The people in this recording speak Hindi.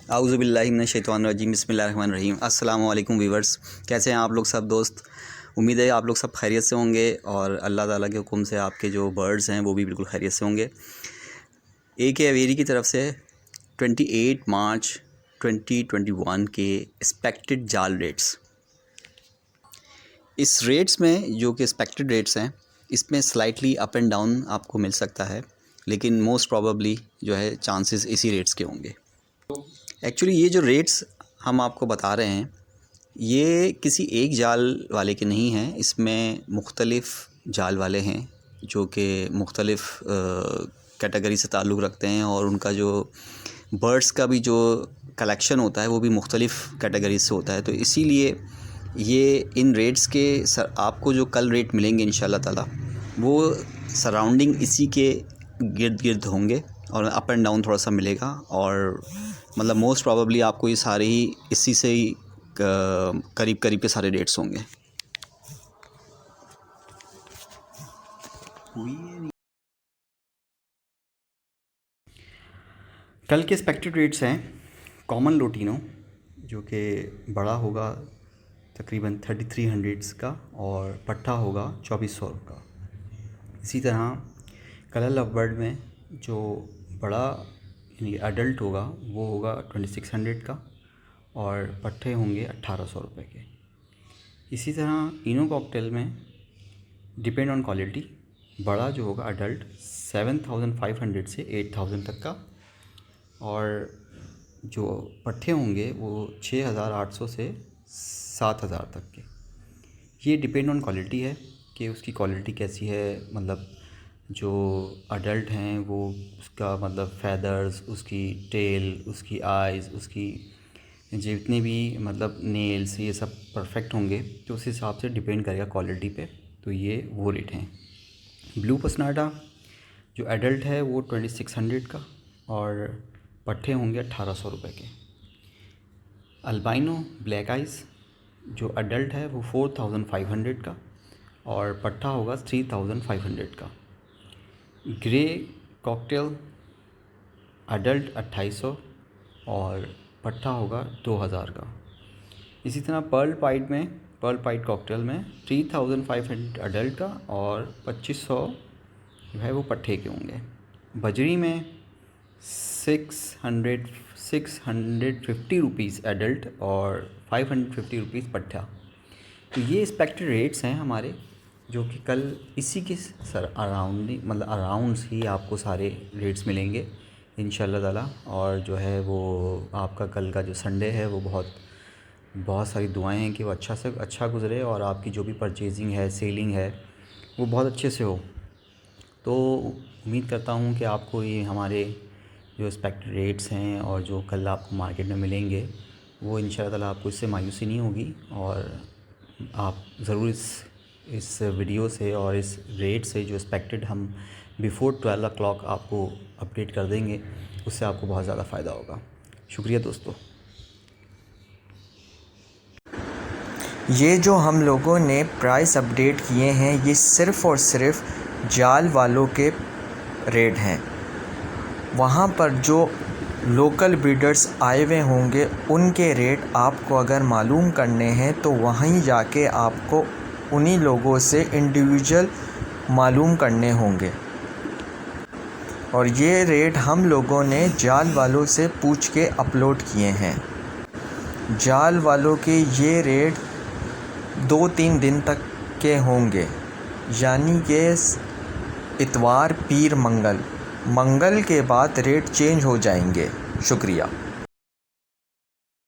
आऊज़ुबिल्लाहि मिनश्शैतानिर्रजीम बिस्मिल्लाहिर्रहमानिर्रहीम। अस्सलाम वालेकुम व्यूअर्स, कैसे हैं आप लोग सब दोस्त। उम्मीद है आप लोग सब खैरियत से होंगे और अल्लाह ताला के हुक्म से आपके जो बर्ड्स हैं वो भी बिल्कुल खैरियत से होंगे। AK अवेरी की तरफ से 28 मार्च 2021 के एक्सपेक्टेड जाल रेट्स, इस रेट्स में जो कि एक्सपेक्टेड रेट्स हैं इसमें स्लाइटली अप एंड डाउन आपको मिल सकता है, लेकिन मोस्ट प्रॉबेबली जो है चांसेस इसी रेट्स के होंगे। एक्चुअली ये जो रेट्स हम आपको बता रहे हैं ये किसी एक जाल वाले के नहीं हैं, इसमें मुख्तलिफ़ जाल वाले हैं जो कि मुख्तलिफ़ कैटेगरी से ताल्लुक़ रखते हैं और उनका जो बर्ड्स का भी जो कलेक्शन होता है वो भी मुख्तलिफ़ कैटेगरी से होता है। तो इसीलिए ये इन रेट्स के आपको जो कल रेट मिलेंगे इंशाल्लाह ताला वो सराउंडिंग इसी के गिर्द गिर्द होंगे और अप एंड डाउन थोड़ा सा मिलेगा और मतलब मोस्ट प्रॉबेबली आपको ये सारे ही इसी से ही करीब करीब के सारे रेट्स होंगे। कल के एक्सपेक्टेड रेट्स हैं कॉमन लोटिनो जो कि बड़ा होगा तकरीबन 3300 का और पट्ठा होगा 2400 का। इसी तरह कलर लव बर्ड में जो बड़ा यानी अडल्ट होगा वो होगा 2600 का और पट्ठे होंगे 1800 रुपये के। इसी तरह इनो कॉकटेल में डिपेंड ऑन क्वालिटी बड़ा जो होगा अडल्ट 7500 से 8000 तक का और जो पट्ठे होंगे वो 6800 से 7000 तक के। ये डिपेंड ऑन क्वालिटी है कि उसकी क्वालिटी कैसी है, मतलब जो अडल्ट हैं वो उसका मतलब फैदर्स, उसकी टेल, उसकी आइज़, उसकी जितने भी मतलब नेल्स ये सब परफेक्ट होंगे तो उस हिसाब से डिपेंड करेगा क्वालिटी पे। तो ये वो रेट हैं। ब्लू पसनाडा जो एडल्ट है वो 2600 का और पट्ठे होंगे 1800 रुपये के। अल्बाइनो ब्लैक आइज़ जो अडल्ट है वो 4500 का और पट्ठा होगा 3500 का। ग्रे कॉकटेल अडल्ट 2800 और पट्ठा होगा 2000 का। इसी तरह पर्ल पाइट कॉकटेल में 3500 अडल्ट का और 2500 जो है वो पट्ठे के होंगे। बजरी में 650 रुपीज़ एडल्ट और 550 रुपीज़ पट्ठा। तो ये एक्सपेक्टेड रेट्स हैं हमारे जो कि कल इसी के अराउंड्स ही आपको सारे रेट्स मिलेंगे इंशाल्लाह ताला। और जो है वो आपका कल का जो संडे है वो बहुत सारी दुआएं हैं कि वो अच्छा गुज़रे और आपकी जो भी परचेजिंग है, सेलिंग है वो बहुत अच्छे से हो। तो उम्मीद करता हूँ कि आपको ये हमारे जो एक्सपेक्टेड रेट्स हैं और जो कल आपको मार्केट में मिलेंगे वो इंशाल्लाह ताला आपको इससे मायूसी नहीं होगी और आप ज़रूर इस वीडियो से और इस रेट से जो एक्सपेक्टेड हम बिफ़ोर 12 o'clock आपको अपडेट कर देंगे, उससे आपको बहुत ज़्यादा फ़ायदा होगा। शुक्रिया दोस्तों। ये जो हम लोगों ने प्राइस अपडेट किए हैं ये सिर्फ़ और सिर्फ जाल वालों के रेट हैं। वहाँ पर जो लोकल ब्रीडर्स आए हुए होंगे उनके रेट आपको अगर मालूम करने हैं तो वहीं जाके आपको उन्हीं लोगों से इंडिविजुअल मालूम करने होंगे। और ये रेट हम लोगों ने जाल वालों से पूछ के अपलोड किए हैं। जाल वालों के ये रेट 2-3 दिन तक के होंगे, यानी कि इतवार, पीर, मंगल के बाद रेट चेंज हो जाएंगे। शुक्रिया।